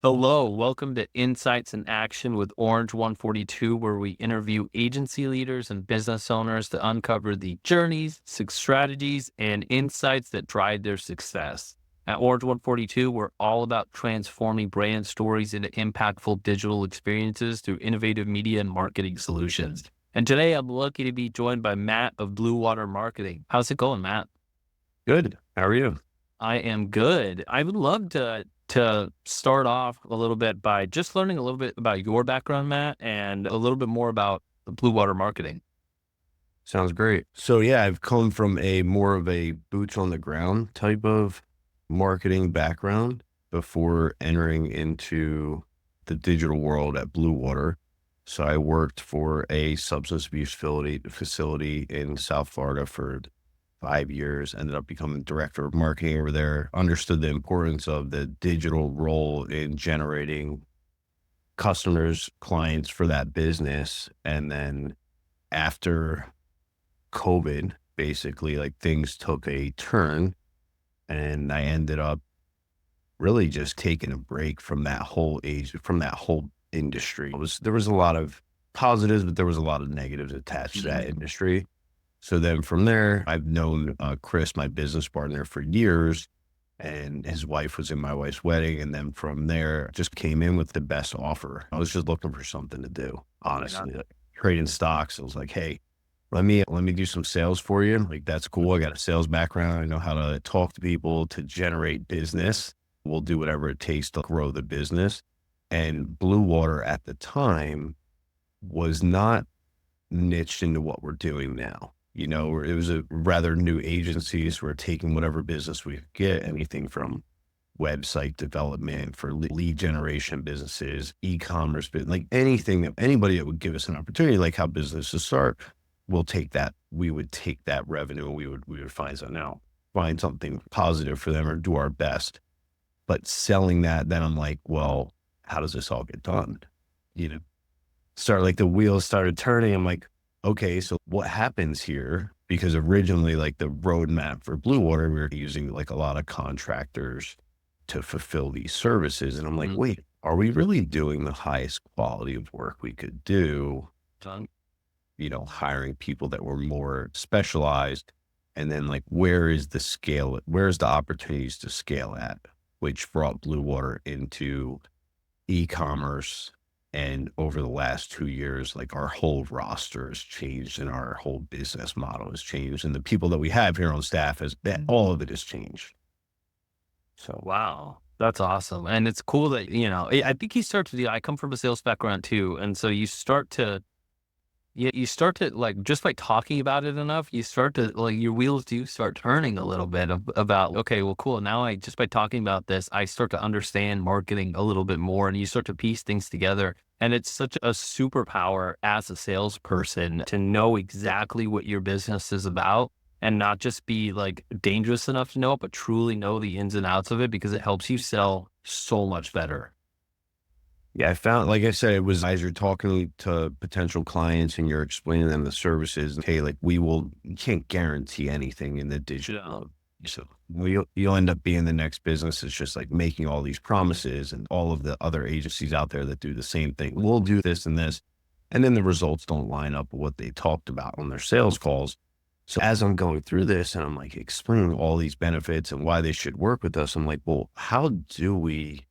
Hello, welcome to Insights in Action with Orange 142, where we interview agency leaders and business owners to uncover the journeys, strategies, and insights that drive their success. At Orange 142, we're all about transforming brand stories into impactful digital experiences through innovative media and marketing solutions. And today I'm lucky to be joined by Matt of Blue Water Marketing. How's it going, Matt? Good. How are you? I am good. I would love to start off a little bit by just learning a little bit about your background, Matt, and a little bit more about the Blue Water Marketing. Sounds great. So yeah, I've come from a more of a boots on the ground type of marketing background before entering into the digital world at Blue Water. So I worked for a substance abuse facility in South Florida for 5 years, ended up becoming director of marketing over there, understood the importance of the digital role in generating customers, clients for that business. And then after COVID, basically, like things took a turn and I ended up really just taking a break from that whole industry. There was a lot of positives, but there was a lot of negatives attached to that Mhm. industry. So then from there, I've known Chris, my business partner, for years, and his wife was in my wife's wedding. And then from there, just came in with the best offer. I was just looking for something to do, Right on. honestly, like trading stocks. I was like, hey, let me do some sales for you. Like, that's cool. I got a sales background. I know how to talk to people to generate business. We'll do whatever it takes to grow the business. And Blue Water at the time was not niched into what we're doing now. It was a rather new agencies. We're taking whatever business we could get, anything from website development for lead generation businesses, e-commerce, like anything that anybody that would give us an opportunity, like how businesses start, we'll take that. We would take that revenue and we would find something positive for them or do our best. But selling that, then I'm like, well, how does this all get done? You know, start like the wheels started turning. I'm like, okay, so what happens here? Because originally, like the roadmap for Blue Water, we were using like a lot of contractors to fulfill these services. And I'm like, Mhm. wait, are we really doing the highest quality of work we could do? Done. Hiring people that were more specialized. And then like, where is the scale? Where's the opportunities to scale at? Which brought Blue Water into e-commerce. And over the last 2 years, like our whole roster has changed and our whole business model has changed. And the people that we have here on staff has that all of it has changed. So Wow. That's awesome. And it's cool that, I think you start to I come from a sales background too. And so you start to like just by talking about it enough, you start to like your wheels do start turning a little bit about, okay, well, cool. Now I just by talking about this, I start to understand marketing a little bit more and you start to piece things together. And it's such a superpower as a salesperson to know exactly what your business is about and not just be like dangerous enough to know it, but truly know the ins and outs of it because it helps you sell so much better. yeah, I found, like I said, it was as you're talking to potential clients and you're explaining them the services, hey, like you can't guarantee anything in the digital Yeah. world. So you'll end up being the next business. It's just like making all these promises and all of the other agencies out there that do the same thing. We'll do this and this. And then the results don't line up with what they talked about on their sales calls. So as I'm going through this and I'm like explaining all these benefits and why they should work with us, I'm like, well, how do we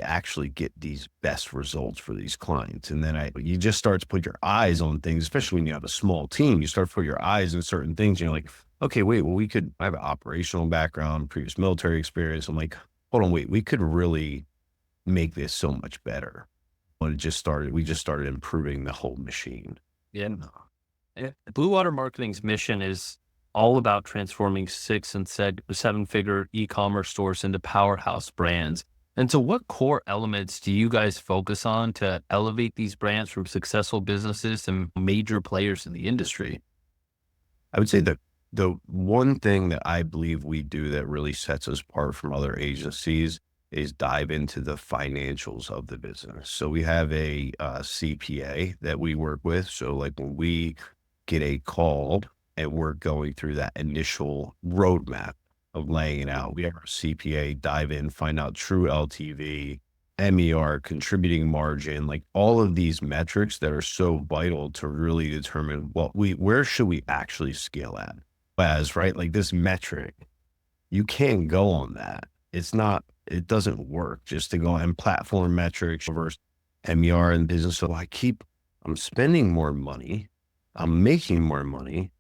actually get these best results for these clients? And then you just start to put your eyes on things, especially when you have a small team, you start to put your eyes on certain things. You're like, okay, wait, well, I have an operational background, previous military experience. I'm like, hold on, wait, we could really make this so much better. We just started improving the whole machine. Yeah. No. Yeah. Blue Water Marketing's mission is all about transforming six and seven figure e-commerce stores into powerhouse brands. And so what core elements do you guys focus on to elevate these brands from successful businesses to major players in the industry? I would say that the one thing that I believe we do that really sets us apart from other agencies is dive into the financials of the business. So we have a CPA that we work with. So like when we get a call and we're going through that initial roadmap of laying it out, we have our CPA dive in, find out true LTV, MER, contributing margin, like all of these metrics that are so vital to really determine where should we actually scale at. As right, like this metric, you can't go on that. It doesn't work just to go on platform metrics versus MER in business. So I'm spending more money, I'm making more money,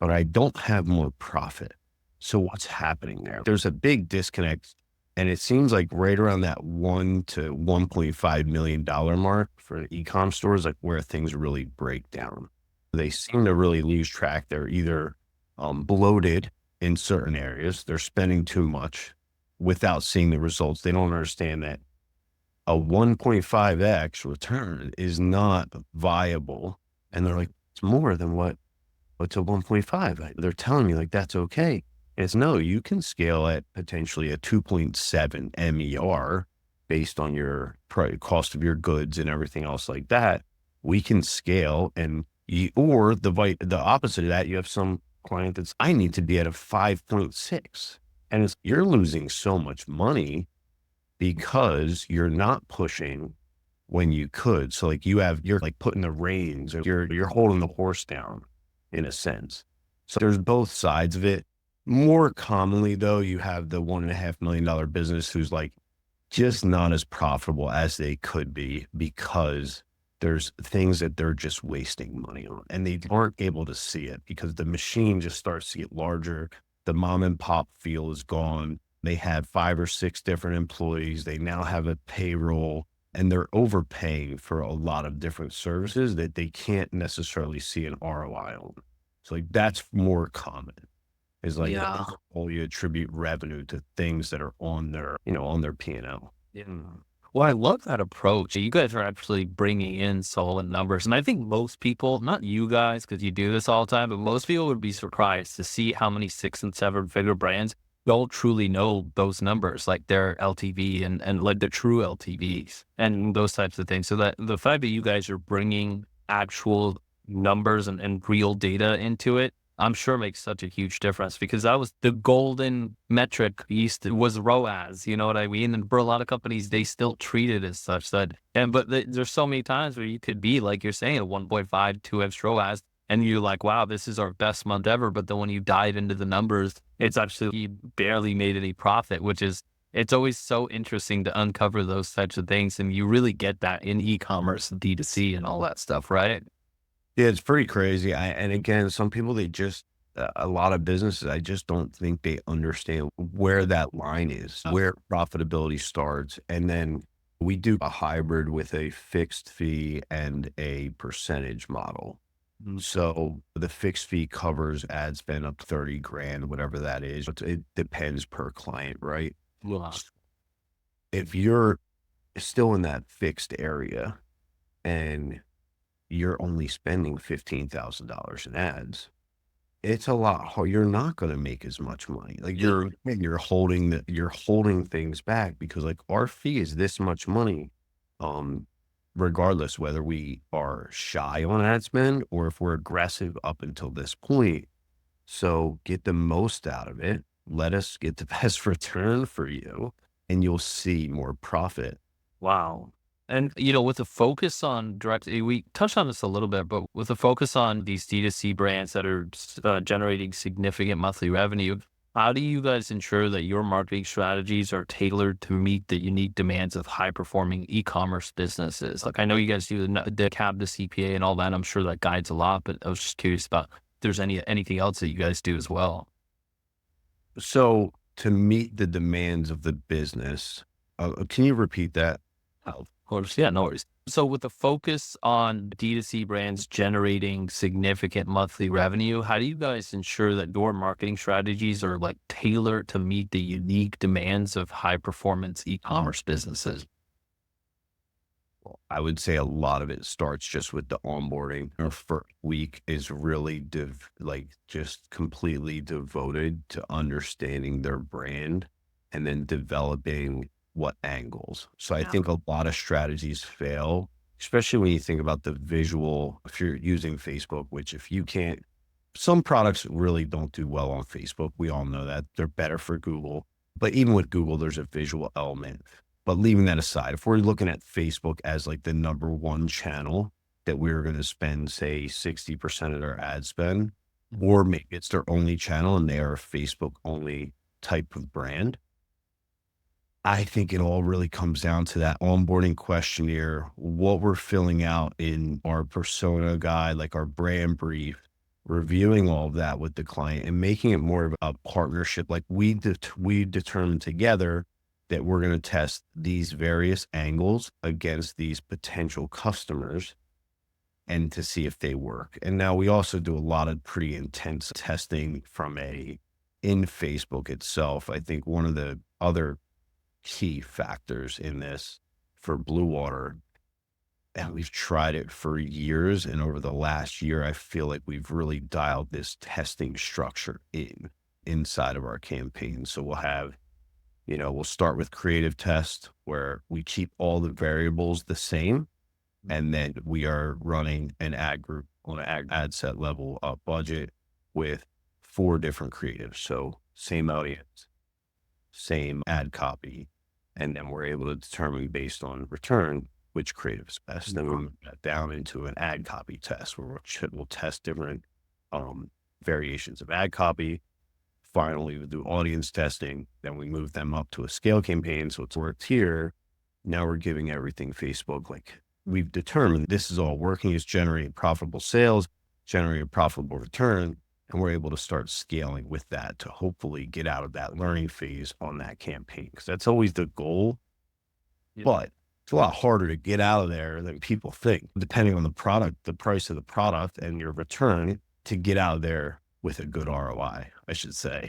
but I don't have more profit. So what's happening there? There's a big disconnect. And it seems like right around that $1 to $1.5 million mark for e-com stores, like where things really break down. They seem to really lose track. They're either bloated in certain areas, they're spending too much without seeing the results. They don't understand that a 1.5x return is not viable. And they're like, it's more than what's a 1.5. They're telling me like, that's okay. And it's no, you can scale at potentially a 2.7 MER based on your cost of your goods and everything else like that. We can scale or the opposite of that, you have some client that's, I need to be at a 5.6 and you're losing so much money because you're not pushing when you could. So like you're like putting the reins, or you're holding the horse down in a sense. So there's both sides of it. More commonly though, you have the $1.5 million business who's like just not as profitable as they could be because there's things that they're just wasting money on and they aren't able to see it because the machine just starts to get larger. The mom and pop feel is gone. They have 5 or 6 different employees. They now have a payroll and they're overpaying for a lot of different services that they can't necessarily see an ROI on. So like that's more common is like Yeah. you attribute revenue to things that are on their P&L. Yeah. Well, I love that approach. You guys are actually bringing in solid numbers. And I think most people, not you guys, because you do this all the time, but most people would be surprised to see how many 6 and 7 figure brands don't truly know those numbers, like their LTV and like the true LTVs and those types of things. So that the fact that you guys are bringing actual numbers and real data into it, I'm sure makes such a huge difference because that was the golden metric was ROAS. You know what I mean? And for a lot of companies, they still treat it as such but there's so many times where you could be like you're saying a 1.5, 2x ROAS and you're like, wow, this is our best month ever. But then when you dive into the numbers, it's actually, you barely made any profit, it's always so interesting to uncover those types of things. And you really get that in e-commerce, D2C and all that stuff, right? Yeah, it's pretty crazy. And again, some people, a lot of businesses, I just don't think they understand where that line is, where profitability starts. And then we do a hybrid with a fixed fee and a percentage model. So the fixed fee covers ad spend up to 30 grand, whatever that is. It depends per client, right? Wow. If you're still in that fixed area and you're only spending $15,000 in ads, it's a lot hard. You're not going to make as much money. Like you're holding things back because like our fee is this much money. Regardless whether we are shy on ad spend or if we're aggressive up until this point. So get the most out of it. Let us get the best return for you and you'll see more profit. Wow. And, with a focus on we touched on this a little bit, but with a focus on these D2C brands that are generating significant monthly revenue, how do you guys ensure that your marketing strategies are tailored to meet the unique demands of high performing e-commerce businesses? Like I know you guys do the CAB, the CPA and all that. I'm sure that guides a lot, but I was just curious about if there's anything else that you guys do as well. So to meet the demands of the business, can you repeat that? Oh, of course. Yeah, no worries. So with the focus on D2C brands generating significant monthly revenue, how do you guys ensure that your marketing strategies are like tailored to meet the unique demands of high performance e-commerce businesses? I would say a lot of it starts just with the onboarding. Our first week is really just completely devoted to understanding their brand and then developing what angles. So I think a lot of strategies fail, especially when you think about the visual. If you're using Facebook, which if you can't, some products really don't do well on Facebook. We all know that they're better for Google, but even with Google, there's a visual element. But leaving that aside, if we're looking at Facebook as like the number one channel that we're going to spend, say, 60% of their ad spend, or maybe it's their only channel and they are a Facebook only type of brand, I think it all really comes down to that onboarding questionnaire, what we're filling out in our persona guide, like our brand brief, reviewing all of that with the client and making it more of a partnership. Like we determined together that we're going to test these various angles against these potential customers and to see if they work. And now we also do a lot of pretty intense testing in Facebook itself. I think one of the other key factors in this for Blue Water, and we've tried it for years. And over the last year, I feel like we've really dialed this testing structure inside of our campaign. So we'll start with creative test where we keep all the variables the same. And then we are running an ad group on an ad set level budget with 4 different creatives. So same audience, same ad copy. And then we're able to determine based on return, which creative is best. Then we move that down into an ad copy test where we'll test different variations of ad copy. Finally, we do audience testing. Then we move them up to a scale campaign. So it's worked here. Now we're giving everything Facebook. Like we've determined this is all working. It's generating profitable sales, generating a profitable return. And we're able to start scaling with that to hopefully get out of that learning phase on that campaign. Because that's always the goal. Yeah. But it's a lot harder to get out of there than people think, depending on the product, the price of the product and your return to get out of there with a good ROI, I should say.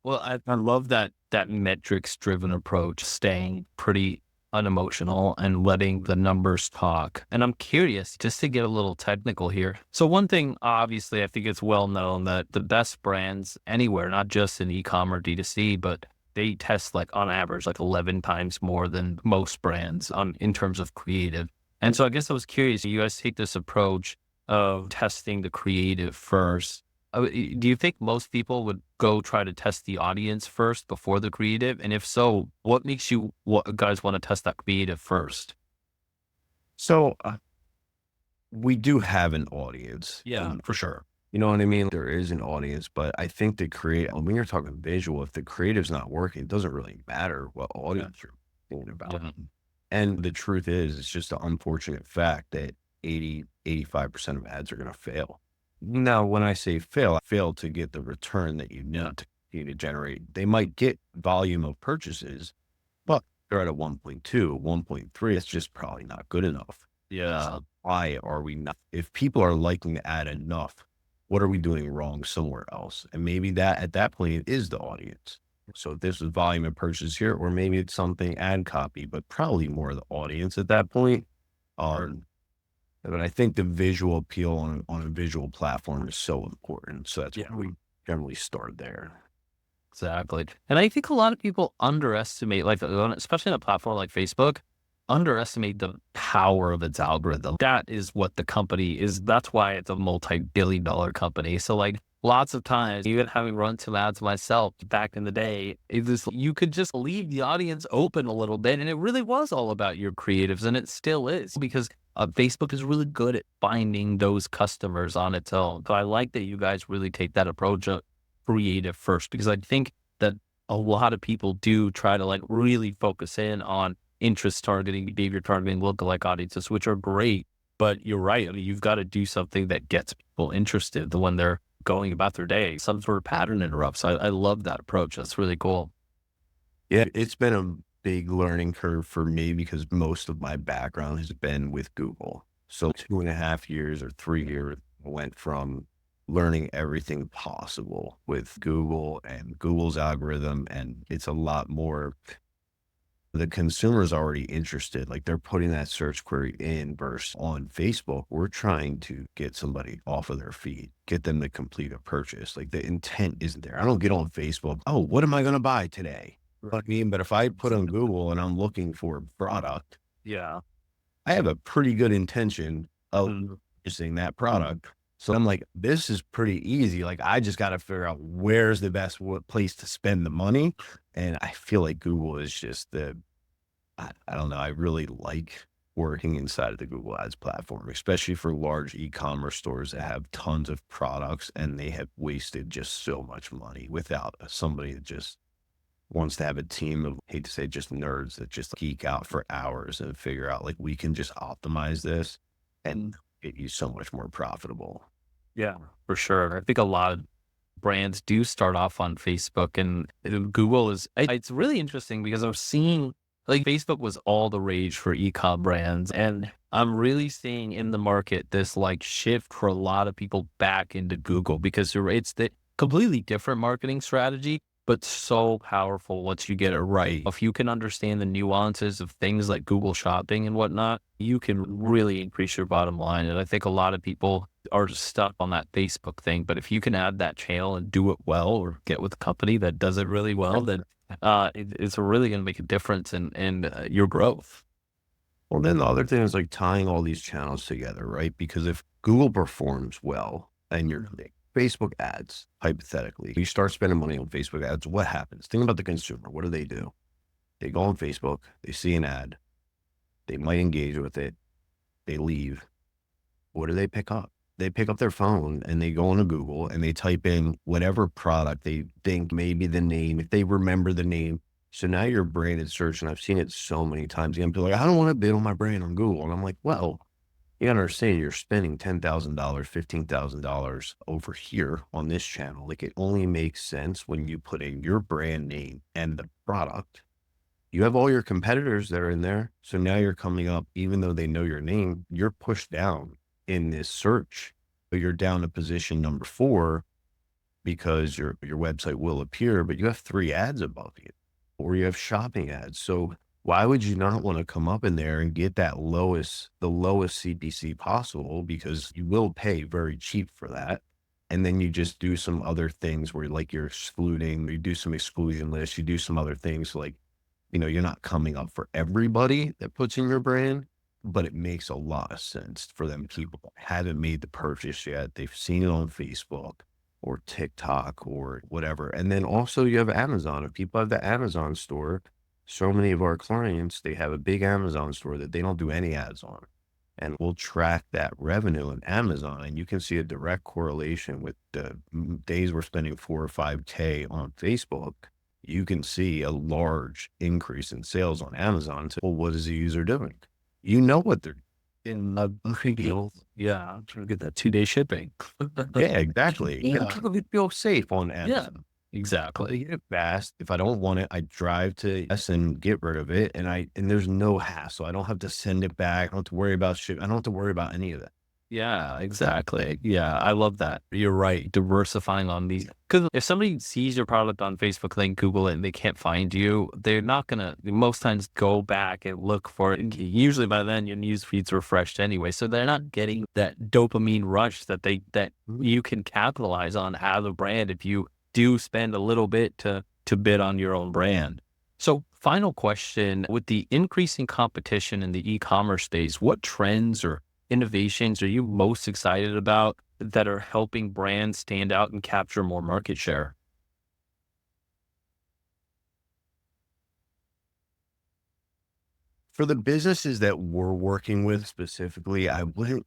Well, I love that metrics driven approach, staying pretty unemotional and letting the numbers talk. And I'm curious, just to get a little technical here. So one thing, obviously, I think it's well known that the best brands anywhere, not just in e-com or D2C, but they test like on average, like 11 times more than most brands in terms of creative. And so I guess I was curious, you guys take this approach of testing the creative first. Do you think most people would go try to test the audience first before the creative? And if so, what makes you guys want to test that creative first? So we do have an audience. Yeah, For sure. You know what I mean? There is an audience, but I think when you're talking visual, if the creative's not working, it doesn't really matter what audience you're thinking about. Yeah. And the truth is, it's just an unfortunate fact that 85% of ads are going to fail. Now, when I say fail, I fail to get the return that you need to generate. They might get volume of purchases, but they're at a 1.2, 1.3. It's just probably not good enough. Yeah. Why are we not? If people are liking the ad enough, what are we doing wrong somewhere else? And maybe that at that point it is the audience. So if this is volume of purchase here, or maybe it's something ad copy, but probably more the audience at that point. But I think the visual appeal on a visual platform is so important. So that's why we generally start there. Exactly. And I think a lot of people underestimate, like, especially on a platform like Facebook, underestimate the power of its algorithm. That is what the company is. That's why it's a multi-billion-dollar company. So like lots of times, even having run some ads myself back in the day, you could just leave the audience open a little bit. And it really was all about your creatives. And it still is, because Facebook is really good at finding those customers on its own. So I like that you guys really take that approach of creative first, because I think that a lot of people do try to like really focus in on interest targeting, behavior targeting, lookalike audiences, which are great. But you're right. I mean, you've got to do something that gets people interested when they're going about their day, some sort of pattern interrupts. I love that approach. That's really cool. Yeah, it's been a big learning curve for me because most of my background has been with Google. So 2.5 years or 3 years went from learning everything possible with Google and Google's algorithm. And it's a lot more, the consumer is already interested. Like they're putting that search query in versus on Facebook. We're trying to get somebody off of their feed, get them to complete a purchase. Like the intent isn't there. I don't get on Facebook. Oh, what am I going to buy today? You know what I mean? But if I put on Google and I'm looking for a product, Yeah, I have a pretty good intention of purchasing that product. So I'm like, this is pretty easy. Like, I just got to figure out where's the best place to spend the money. And I feel like Google is just I don't know. I really like working inside of the Google Ads platform, especially for large e-commerce stores that have tons of products and they have wasted just so much money without somebody that just wants to have a team of, hate to say, just nerds that just geek out for hours and figure out like we can just optimize this and get you so much more profitable. Yeah, for sure. I think a lot of brands do start off on Facebook, and Google is it's really interesting because I was seeing like Facebook was all the rage for e-com brands, and I'm really seeing in the market this like shift for a lot of people back into Google because it's the completely different marketing strategy, but so powerful once you get it right. If you can understand the nuances of things like Google Shopping and whatnot, you can really increase your bottom line. And I think a lot of people are just stuck on that Facebook thing. But if you can add that channel and do it well, or get with a company that does it really well, then it's really going to make a difference in your growth. Well, then the other thing is like tying all these channels together, right? Because if Google performs well and you're like Facebook ads, hypothetically, you start spending money on Facebook ads, what happens? Think about the consumer. What do? They go on Facebook, they see an ad, they might engage with it, they leave. What do they pick up? They pick up their phone and they go into Google and they type in whatever product they think maybe the name, if they remember the name. So now your branded search, and I've seen it so many times. Again, people are like, I don't want to bid on my brand on Google. And I'm like, well, you gotta understand you're spending $10,000, $15,000 over here on this channel. Like it only makes sense when you put in your brand name and the product. You have all your competitors that are in there. So now you're coming up, even though they know your name, you're pushed down in this search. But you're down to position number 4 because your website will appear, but you have 3 ads above you, or you have shopping ads. So why would you not want to come up in there and get the lowest CPC possible? Because you will pay very cheap for that. And then you just do some other things where like you're excluding, you do some exclusion lists, you do some other things like, you're not coming up for everybody that puts in your brand, but it makes a lot of sense for them people that haven't made the purchase yet. They've seen it on Facebook or TikTok or whatever. And then also you have Amazon. If people have the Amazon store, so many of our clients, they have a big Amazon store that they don't do any ads on. And we'll track that revenue in Amazon. And you can see a direct correlation with the days we're spending 4 or 5K on Facebook. You can see a large increase in sales on Amazon. So, well, what is the user doing? You know what they're In a deal, yeah, I'm trying to get that 2-day shipping. Yeah, exactly. You Yeah, gotta feel safe on yeah, Amazon. They exactly. get it fast. If I don't want it, I drive to S and get rid of it. And there's no hassle. I don't have to send it back. I don't have to worry about shit. I don't have to worry about any of that. Yeah, exactly. Yeah, I love that. You're right. Diversifying on these, because if somebody sees your product on Facebook, then Google it, and they can't find you, they're not gonna most times go back and look for it. Usually by then your news feed's refreshed anyway, so they're not getting that dopamine rush that you can capitalize on as a brand if you do spend a little bit to bid on your own brand. So, final question: with the increasing competition in the e-commerce space, what trends or innovations are you most excited about that are helping brands stand out and capture more market share? For the businesses that we're working with specifically, I wouldn't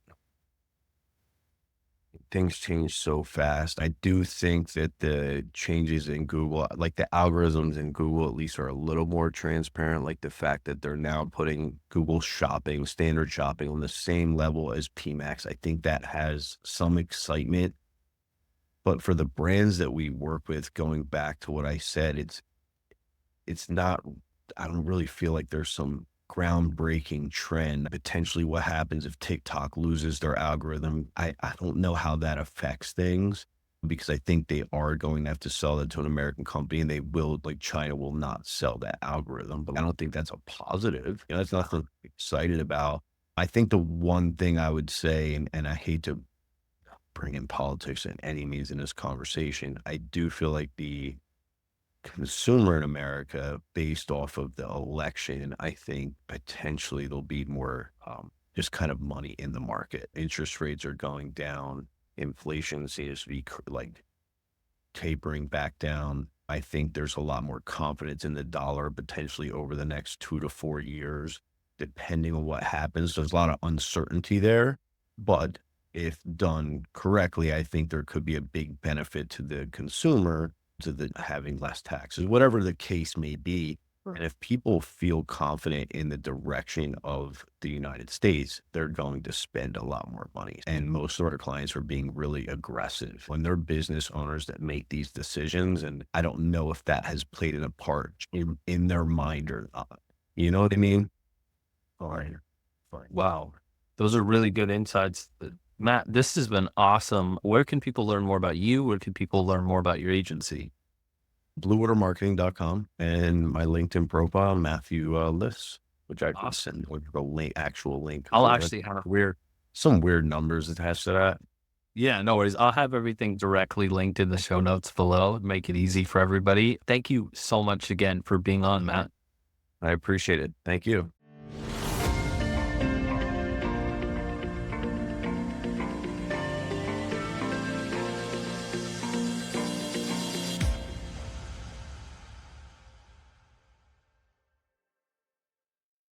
things change so fast. I do think that the changes in Google, like the algorithms in Google at least are a little more transparent. Like the fact that they're now putting Google shopping, standard shopping on the same level as PMAX. I think that has some excitement. But for the brands that we work with, going back to what I said, it's not, I don't really feel like there's some groundbreaking trend. Potentially what happens if TikTok loses their algorithm. I don't know how that affects things because I think they are going to have to sell that to an American company and they will, like China will not sell that algorithm. But I don't think that's a positive. That's nothing to be excited about. I think the one thing I would say, and I hate to bring in politics in any means in this conversation, I do feel like the consumer in America based off of the election, I think potentially there'll be more just kind of money in the market. Interest rates are going down. inflation seems to be like tapering back down. I think there's a lot more confidence in the dollar potentially over the next 2 to 4 years, depending on what happens. There's a lot of uncertainty there, but if done correctly, I think there could be a big benefit to the consumer to the having less taxes, whatever the case may be. And if people feel confident in the direction of the United States, they're going to spend a lot more money. And most of our clients are being really aggressive when they're business owners that make these decisions. And I don't know if that has played a part in their mind or not. You know what I mean? Fine. Fine. Wow. Those are really good insights. Matt, this has been awesome. Where can people learn more about you? Where can people learn more about your agency? bluewatermarketing.com and my LinkedIn profile, Matthew Liss, which I can Awesome. send like the link, actual link. I'll For actually have, some weird numbers attached to that. yeah, no worries. I'll have everything directly linked in the show notes below. Make it easy for everybody. Thank you so much again for being on, Matt. I appreciate it. Thank you.